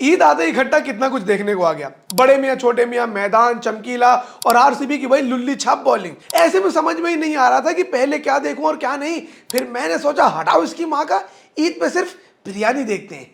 ईद आते ही इकट्ठा कितना कुछ देखने को आ गया। बड़े मियां छोटे मियां, मैदान, चमकीला और आरसीबी की भाई लुल्ली छाप बॉलिंग। ऐसे में समझ में ही नहीं आ रहा था कि पहले क्या देखूं और क्या नहीं। फिर मैंने सोचा हटाओ इसकी माँ का, ईद पे सिर्फ बिरयानी देखते हैं।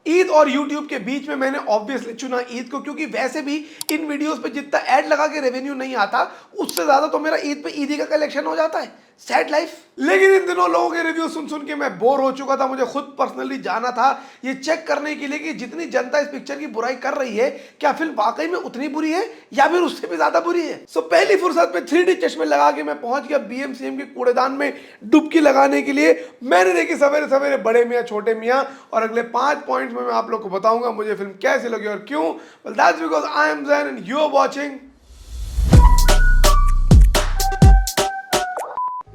ईद और यूट्यूब के बीच में मैंने ऑब्वियसली चुना ईद को, क्योंकि वैसे भी इन वीडियोस पे जितना ऐड लगा के रेवेन्यू नहीं आता, उससे ज्यादा तो मेरा ईद पे ईदी का कलेक्शन हो जाता है। Sad life. लेकिन इन दिनों लोगों के रिव्यू सुन सुन के मैं बोर हो चुका था। मुझे खुद पर्सनली जाना था ये चेक करने के लिए कि जितनी जनता इस पिक्चर की बुराई कर रही है, क्या फिल्म वाकई में उतनी बुरी है या फिर उससे भी ज्यादा बुरी है। सो पहली फुर्सत में 3D चश्मे लगा के मैं पहुंच गया BMCM के कूड़ेदान में डुबकी लगाने के लिए। मैंने देखी सवेरे सवेरे बड़े मियां छोटे मियां, और अगले 5 पॉइंट्स में मैं आप लोग को बताऊंगा मुझे फिल्म कैसी लगी और क्यों। Well, that's because I am Zain and you are watching।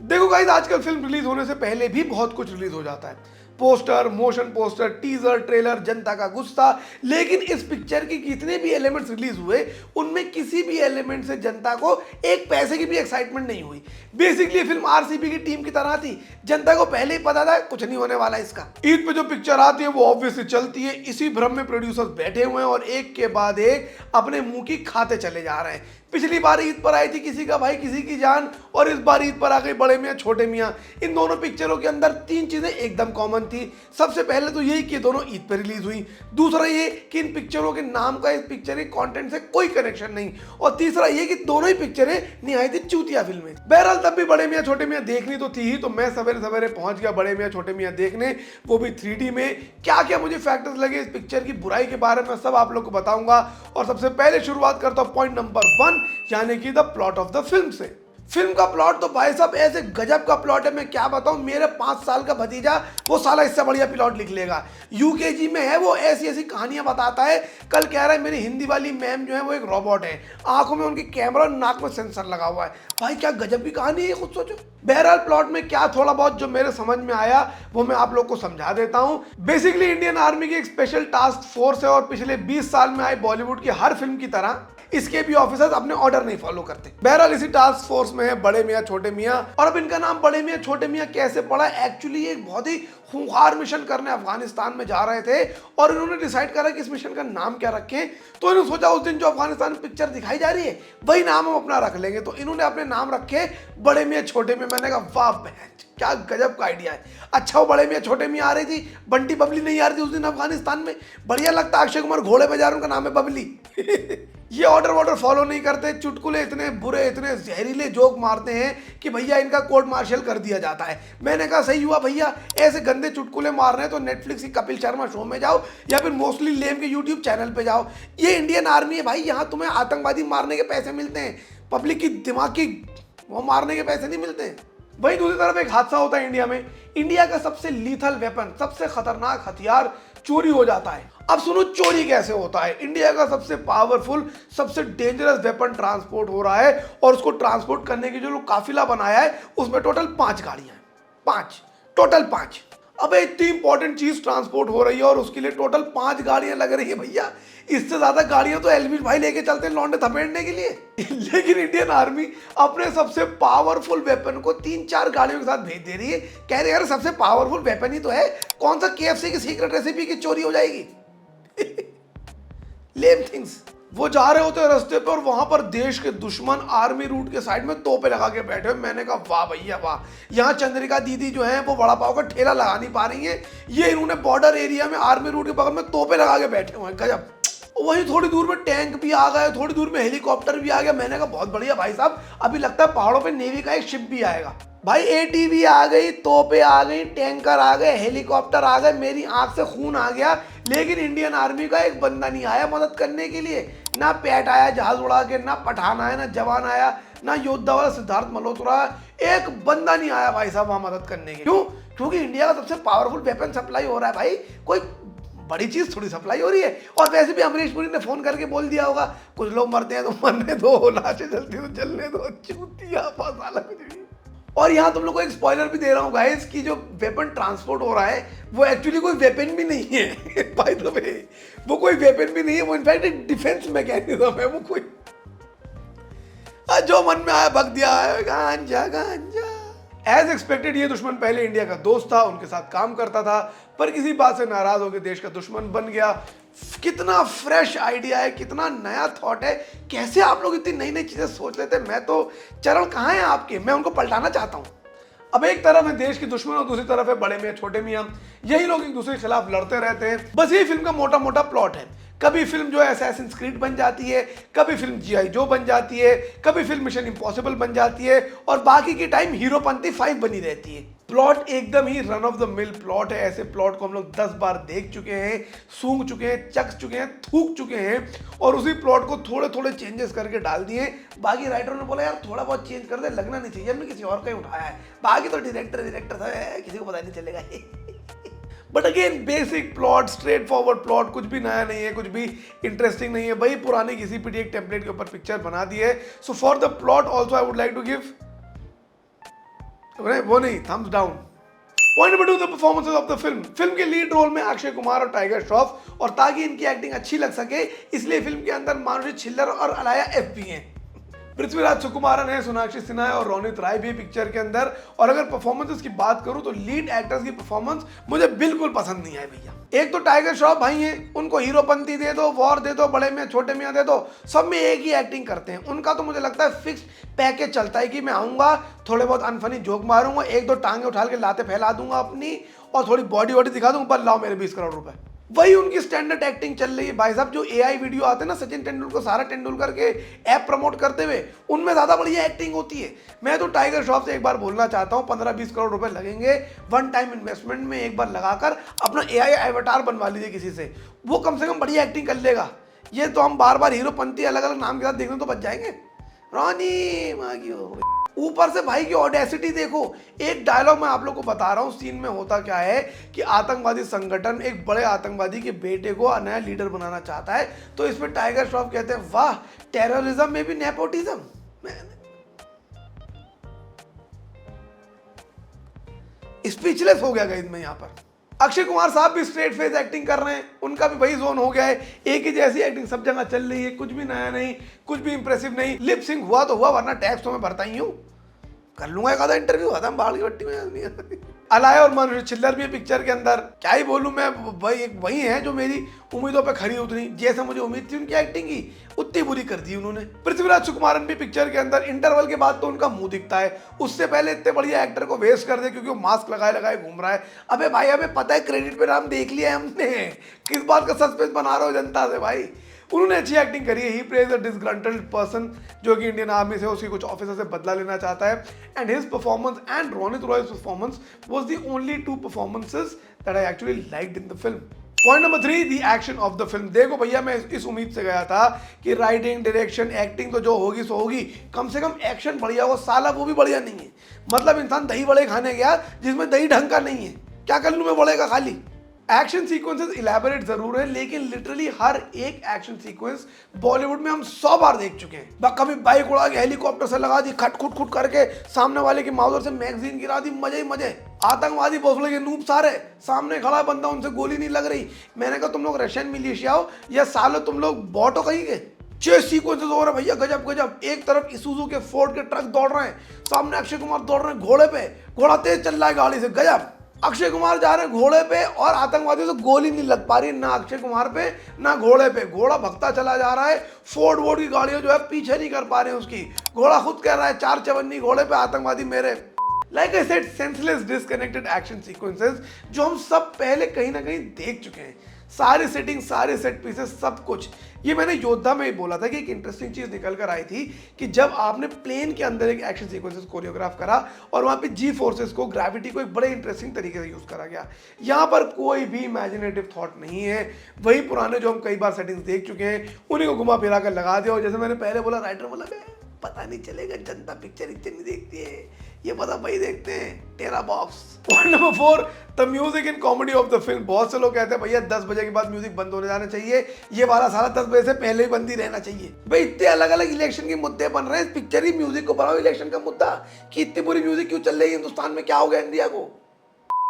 देखो गाइस, आजकल फिल्म रिलीज होने से पहले भी बहुत कुछ रिलीज हो जाता है। Poster, motion poster, teaser, trailer, जनता का गुस्सा। लेकिन इस पिक्चर की जितने भी एलिमेंट्स रिलीज हुए, उनमें किसी भी एलिमेंट से जनता को एक पैसे की भी एक्साइटमेंट नहीं हुई। बेसिकली फिल्म आरसीबी की टीम की तरह थी। जनता को पहले ही पता था कुछ नहीं होने वाला इसका। ईद पे जो पिक्चर आती है वो ऑब्वियसली चलती है। इसी भ्रम में प्रोड्यूसर्स बैठे हुए हैं और एक के बाद एक अपने मुंह की खाते चले जा रहे हैं। पिछली बार ईद पर आई थी किसी का भाई किसी की जान, और इस बार ईद पर आ गई बड़े मियां छोटे मियां। इन दोनों पिक्चरों के अंदर 3 चीजें एकदम कॉमन थी। सबसे पहले तो यही कि दोनों ईद पर रिलीज हुई। दूसरा ये कि इन पिक्चरों के नाम का इस पिक्चर के कंटेंट से कोई कनेक्शन नहीं। और तीसरा ये कि दोनों ही पिक्चरें निहायत ही चूतिया फिल्में। बहरहाल तब भी बड़े मियां छोटे मियां देखनी तो थी ही, तो मैं सवेरे सवेरे पहुंच गया बड़े मियां छोटे मियां देखने, वो भी 3D में। क्या क्या मुझे फैक्टर्स लगे इस पिक्चर की बुराई के बारे में सब आप लोग को बताऊंगा। और सबसे पहले शुरुआत करता हूं पॉइंट नंबर 1, यानी कि the plot of the film से। फिल्म का प्लॉट तो भाई साहब ऐसे गजब का प्लॉट है, मैं क्या बताऊं। मेरे 5 साल का भतीजा वो साला इससे बढ़िया प्लॉट लिख लेगा। यूकेजी में है वो, ऐसी ऐसी कहानियां बताता है। कल कह रहा है मेरी हिंदी वाली मैम जो है वो एक रोबोट है, आंखों में उनकी कैमरा और नाक में सेंसर लगा हुआ है। भाई क्या गजब की कहानी है, खुद सोचो। बहरहाल प्लॉट में क्या थोड़ा बहुत जो मेरे समझ में आया वो मैं आप लोग को समझा देता हूं। बेसिकली इंडियन आर्मी की एक स्पेशल टास्क फोर्स है, और पिछले 20 साल में आई बॉलीवुड की हर फिल्म की तरह इसके भी ऑफिसर्स अपने ऑर्डर नहीं फॉलो करते। बहरहाल इसी टास्क फोर्स में है बड़े मियां छोटे मियां। और अब इनका नाम बड़े मियां छोटे मियां कैसे पड़ा? एक्चुअली एक बहुत ही खूंखार मिशन करने अफगानिस्तान में जा रहे थे, और इन्होंने डिसाइड करा कि इस मिशन का नाम क्या रखें। तो इन्होंने सोचा उस दिन जो अफगानिस्तान में पिक्चर दिखाई जा रही है वही नाम हम अपना रख लेंगे। तो इन्होंने अपने नाम रखे बड़े मियां छोटे मियां। मैंने कहा वाह क्या गजब का आइडिया है। अच्छा वो बड़े मियां छोटे मियां आ रही थी, बंटी बबली नहीं आ रही थी उस दिन अफगानिस्तान में। बढ़िया लगता, अक्षय कुमार घोड़े पे जा रहे, उनका नाम है बबली। ये ऑर्डर वॉर्डर फॉलो नहीं करते, चुटकुले इतने बुरे इतने जहरीले जोक मारते हैं कि भैया इनका कोर्ट मार्शल कर दिया जाता है। मैंने कहा सही हुआ भैया, ऐसे गंदे चुटकुले मार रहे हैं तो नेटफ्लिक्स की कपिल शर्मा शो में जाओ या फिर मोस्टली लेम के यूट्यूब चैनल पे जाओ। ये इंडियन आर्मी है भाई, यहाँ तुम्हें आतंकवादी मारने के पैसे मिलते हैं, पब्लिक की दिमाग की वो मारने के पैसे नहीं मिलते हैं। वहीं दूसरी तरफ एक हादसा होता है इंडिया में। इंडिया का सबसे लीथल वेपन, सबसे खतरनाक हथियार चोरी हो जाता है। अब सुनो चोरी कैसे होता है। इंडिया का सबसे पावरफुल सबसे डेंजरस वेपन ट्रांसपोर्ट हो रहा है, और उसको ट्रांसपोर्ट करने की जो लोग काफिला बनाया है उसमें टोटल 5 गाड़ियां हैं। 5 टोटल 5। अब इतनी इंपॉर्टेंट चीज ट्रांसपोर्ट हो रही है और उसके लिए टोटल 5 गाड़ियां लग रही है भैया। इससे ज्यादा गाड़ियां तो एलविश भाई लेके चलते हैं लौंडे थपेड़ने के लिए। लेकिन इंडियन आर्मी अपने सबसे पावरफुल वेपन को 3-4 गाड़ियों के साथ भेज दे रही है। कह रही है यार सबसे पावरफुल वेपन ही तो है, कौन सा KFC की सीक्रेट रेसिपी की चोरी हो जाएगी। लेम थिंग्स। वो जा रहे होते हैं रास्ते पे और वहां पर देश के दुश्मन आर्मी रूट के साइड में तोपे लगा के बैठे हुए। मैंने कहा वाह भैया वाह, यहाँ चंद्रिका दीदी जो है वो वड़ा पाव का ठेला लगा नहीं पा रही है, ये इन्होंने बॉर्डर एरिया में आर्मी रूट के बगल में तोपे लगा के बैठे हुए हैं। गजब। वहीं थोड़ी दूर में टैंक भी आ गए, थोड़ी दूर में हेलीकॉप्टर भी आ गया। मैंने कहा बहुत बढ़िया भाई साहब, अभी लगता है पहाड़ों पे नेवी का एक शिप भी आएगा। भाई ATV आ गई, तोपे आ गई, टैंकर आ गए, हेलीकॉप्टर आ गए, मेरी आंख से खून आ गया। लेकिन इंडियन आर्मी का एक बंदा नहीं आया मदद करने के लिए। ना पैट आया जहाज उड़ा के, ना पठान आया, ना जवान आया, ना योद्धा वाला सिद्धार्थ मल्होत्रा, एक बंदा नहीं आया भाई साहब वहां मदद करने के। क्यों? क्योंकि इंडिया का सबसे पावरफुल वेपन सप्लाई हो रहा है भाई, कोई बड़ी चीज थोड़ी सप्लाई हो रही है। और वैसे भी अमरीश पुरी ने फोन करके बोल दिया होगा कुछ लोग मरते हैं तो मरने दो, लाशें जलती तो जलने दो, चूतिया फसाला कुछ भी। और यहाँ तुम लोग को एक स्पॉइलर भी दे रहा हूँ गाइस कि जो वेपन ट्रांसपोर्ट हो रहा है वो एक्चुअली कोई वेपन भी नहीं है। बाय द वे वो कोई वेपन भी नहीं है, वो इनफैक्ट एक डिफेंस मैकेनिज्म है। वो कोई जो मन में आया बक दिया है, गांजा गांजा एज एक्सपेक्टेड ये दुश्मन पहले इंडिया का दोस्त था, उनके साथ काम करता था, पर किसी बात से नाराज होकर देश का दुश्मन बन गया। कितना फ्रेश आइडिया है, कितना नया थॉट है, कैसे आप लोग इतनी नई नई चीजें सोच लेते हैं। मैं तो चरण कहाँ हैं आपके, मैं उनको पलटाना चाहता हूँ। अब एक तरफ है देश के दुश्मन और दूसरी तरफ है बड़े मियाँ छोटे मियाँ, यही लोग एक दूसरे के खिलाफ लड़ते रहते हैं। बस यही फिल्म का मोटा मोटा प्लॉट है। कभी फिल्म जो है असैसिन्स क्रीड बन जाती है, कभी फिल्म जीआई जो बन जाती है, कभी फिल्म मिशन इम्पॉसिबल बन जाती है, और बाकी की टाइम हीरोपंती 5 बनी रहती है। प्लॉट एकदम ही run of the mill plot है। ऐसे प्लॉट को हम लोग 10 बार देख चुके हैं, सूंघ चुके हैं, चख चुके हैं, थूक चुके हैं, और उसी प्लॉट को थोड़े थोड़े चेंजेस करके डाल दिए। बाकी राइटर ने बोला यार थोड़ा बहुत चेंज कर दे, लगना नहीं चाहिए हमने किसी और का ही उठाया है, बाकी तो डायरेक्टर था, किसी को पता नहीं चलेगा। But again basic plot, straight forward plot, कुछ भी नया नहीं है, कुछ भी इंटरेस्टिंग नहीं है। भाई पुरानी किसी भी एक टेम्पलेट के ऊपर पिक्चर बना दी है। So for the plot also I would like to give वो नहीं, thumbs down. Point number 2, the performances of the film. Film के लीड रोल में अक्षय कुमार और टाइगर श्रॉफ, और ताकि इनकी एक्टिंग अच्छी लग सके इसलिए फिल्म के अंदर मानुषी छिल्लर और अलाया एफ भी हैं। पृथ्वीराज सुकुमारन है, सोनाक्षी सिन्हा है और रोनित राय भी पिक्चर के अंदर। और अगर परफॉर्मेंसेस की बात करूं तो लीड एक्टर्स की परफॉर्मेंस मुझे बिल्कुल पसंद नहीं आई भैया। एक तो टाइगर श्रॉफ भाई हैं, उनको हीरोपंती दे दो, वॉर दे दो, बड़े मियाँ छोटे मियाँ दे दो, सब में एक ही एक्टिंग करते हैं। उनका तो मुझे लगता है फिक्स पैकेज चलता है कि मैं आऊँगा, थोड़े बहुत अनफनी जोक मारूंगा, एक दो टांगे उठा के लाते फैला दूंगा अपनी, और थोड़ी बॉडी वॉडी दिखा दूंगा, बस लाओ मेरे 20 करोड़ रुपए। वही उनकी स्टैंडर्ड एक्टिंग चल रही है भाई साहब। जो एआई वीडियो आते हैं ना सचिन तेंदुलकर, सारा तेंदुलकर के ऐप प्रमोट करते हुए, उनमें ज्यादा बढ़िया एक्टिंग होती है। मैं तो टाइगर श्रॉफ से एक बार बोलना चाहता हूँ, 15-20 करोड़ रुपए लगेंगे, वन टाइम इन्वेस्टमेंट में एक बार लगाकर अपना एआई एवेटार बनवा लीजिए किसी से, वो कम से कम बढ़िया एक्टिंग कर लेगा। ये तो हम बार बार हीरोपंती अलग अलग नाम के साथ देखने तो बच जाएंगे। रानी मागियो, ऊपर से भाई की ऑडेसिटी देखो। एक डायलॉग मैं आप लोग को बता रहा हूं, सीन में होता क्या है कि आतंकवादी संगठन एक बड़े आतंकवादी के बेटे को नया लीडर बनाना चाहता है, तो इसमें टाइगर श्रॉफ कहते हैं वाह टेररिज्म में भी नेपोटिज्म। स्पीचलेस हो गया गाइस मैं यहां पर। अक्षय कुमार साहब भी स्ट्रेट फेस एक्टिंग कर रहे हैं, उनका भी वही जोन हो गया है, एक ही जैसी एक्टिंग सब जगह चल रही है, कुछ भी नया नहीं, कुछ भी इंप्रेसिव नहीं। लिप सिंक हुआ तो हुआ, वरना टैक्स तो मैं भरता ही हूँ, कर लूंगा एक आधा इंटरव्यू, आता बाल की बट्टी में। अलाया और मानुषी छिल्लर भी पिक्चर के अंदर, क्या ही बोलूं मैं, वही है जो मेरी उम्मीदों पे खरी उतरी। जैसे मुझे उम्मीद थी उनकी एक्टिंग की, उतनी बुरी कर दी उन्होंने। पृथ्वीराज सुकुमारन भी पिक्चर के अंदर, इंटरवल के बाद तो उनका मुंह दिखता है, उससे पहले इतने बढ़िया एक्टर को वेस्ट कर दे क्योंकि वो मास्क लगाए लगाए घूम रहा है। अबे भाई हमें पता है, क्रेडिट पे नाम देख लिया है हमने, किस बात का सस्पेंस बना रहे हो जनता से भाई। उन्होंने अच्छी एक्टिंग करी है। He plays a disgruntled person जो कि इंडियन आर्मी से उसकी कुछ ऑफिसर से बदला लेना चाहता है, and his performance and Ronit Roy's performance was the only 2 performances that I actually liked in the film. Point number 3, the action of the film. देखो भैया मैं इस उम्मीद से गया था कि राइटिंग, डायरेक्शन, एक्टिंग तो जो होगी सो होगी, कम से कम एक्शन बढ़िया हो। साला वो भी बढ़िया नहीं है। मतलब इंसान दही बड़े खाने गया जिसमें दही ढंग का नहीं है, क्या कर लूं मैं बड़े का खाली। एक्शन सीक्वेंसेस इलेबोरेट जरूर है, लेकिन लिटरली हर एक एक्शन सीक्वेंस बॉलीवुड में हम 100 बार देख चुके हैं। कभी बाइक उड़ा के हेलीकॉप्टर से लगा दी, खट खुट खुट करके सामने वाले की माउदर से मैगजीन गिरा दी, मजे ही मजे। आतंकवादी भोसले के नूब सारे, सामने खड़ा बंदा, उनसे गोली नहीं लग रही। मैंने कहा तुम लोग रशियन मिलिशिया हो या सालो तुम लोग बॉट हो कहीं के। 6 सीक्वेंसेस हो रहे भैया, गजब गजब। एक तरफ इसुजू के फोर्ड के ट्रक दौड़ रहे हैं, सामने अक्षय कुमार दौड़ रहे हैं घोड़े पे, घोड़ा तेज चल रहा है गाड़ी से, गजब। अक्षय कुमार जा रहे हैं घोड़े पे और आतंकवादियों से गोली नहीं लग पा रही, ना अक्षय कुमार पे ना घोड़े पे। घोड़ा भगता चला जा रहा है, फोर्ड वोर्ड की गाड़ियां जो है पीछे नहीं कर पा रही है उसकी। घोड़ा खुद कह रहा है 4 चवन्नी घोड़े पे, आतंकवादी मेरे। Like I said, senseless disconnected action sequences जो हम सब पहले कहीं ना कहीं देख चुके हैं। सारी सेटिंग, सारे सेट पीसेस, सब कुछ। ये मैंने योद्धा में ही बोला था कि एक इंटरेस्टिंग चीज निकल कर आई थी कि जब आपने प्लेन के अंदर एक एक्शन सीक्वेंसेस कोरियोग्राफ करा और वहां पे जी फोर्सेस को, ग्रेविटी को एक बड़े इंटरेस्टिंग तरीके से यूज करा गया। यहाँ पर कोई भी इमेजिनेटिव थॉट नहीं है, वही पुराने जो हम कई बार सेटिंग्स देख चुके हैं उन्हीं को घुमा फिरा कर लगा दिया। और जैसे मैंने पहले बोला, राइटर बोला पता नहीं चलेगा, जनता पिक्चर नहीं देखती है, ये पता वही देखते हैं, तेरा box. Point number 4, the music in comedy of the film. बहुत से लोग कहते हैं भैया 10 बजे के बाद म्यूजिक बंद होने जाना चाहिए, ये वाला सारा 10 बजे से पहले ही बंद ही रहना चाहिए। भाई इतने अलग अलग इलेक्शन के मुद्दे बन रहे हैं, पिक्चर ही म्यूजिक को बनाओ इलेक्शन का मुद्दा, कि इतनी बुरी म्यूजिक क्यों चल रही है हिंदुस्तान में, क्या हो गया इंडिया को।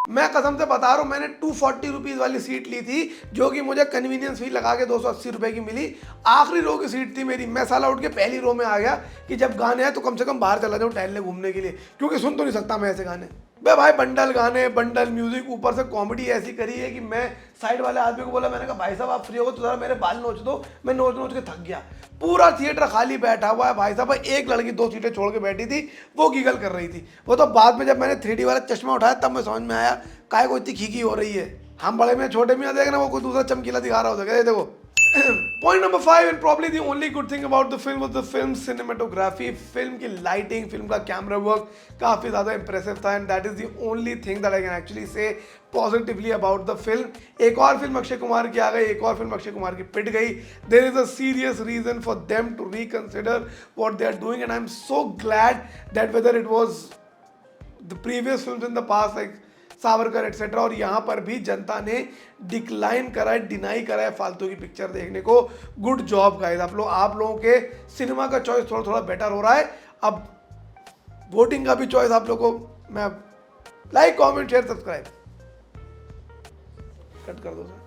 मैं कसम से बता रहा हूँ, मैंने 240 रुपीज़ वाली सीट ली थी, जो कि मुझे कन्वीनियंस फी लगा के 280 रुपये की मिली। आखिरी रो की सीट थी मेरी। मैं साला उठ के पहली रो में आ गया कि जब गाने आए तो कम से कम बाहर चला जाऊँ टहलने घूमने के लिए, क्योंकि सुन तो नहीं सकता मैं ऐसे गाने। बे भाई बंडल गाने, बंडल म्यूजिक, ऊपर से कॉमेडी ऐसी करी है कि मैं साइड वाले आदमी को बोला, मैंने कहा भाई साहब आप फ्री हो तो जरा मेरे बाल नोच दो। मैं नोच नोच के थक गया। पूरा थिएटर खाली बैठा हुआ है भाई साहब। एक लड़की 2 सीटें छोड़ के बैठी थी, वो गीगल कर रही थी। वो तो बाद में जब मैंने 3D वाला चश्मा उठाया तब मैं समझ में आया काहे को इतनी खीखी हो रही है। हम बड़े में छोटे में देखना, वो कोई दूसरा चमकीला दिखा रहा हो सके। ये देखो। Point number 5 and probably the only good thing about the film was the film cinematography. Film की लाइटिंग, फिल्म का कैमरा वर्क काफ़ी ज़्यादा इंप्रेसिव था, and that is the only thing that I can actually से positively about the film. एक और film Akshay Kumar की आ गई, एक और फिल्म अक्षय कुमार की पिट गई। There is a serious reason for them to reconsider what they are doing, and I am so glad that whether it was the previous films in the past like Savarkar etcetera, और यहाँ पर भी जनता ने decline करा है, deny करा है फालतू की पिक्चर देखने को। गुड जॉब गाइस, आप लोगों के सिनेमा का चॉइस थोड़ा थोड़ा बेटर हो रहा है। अब वोटिंग का भी चॉइस आप लोगों को मैं like comment share subscribe cut कर दो सर।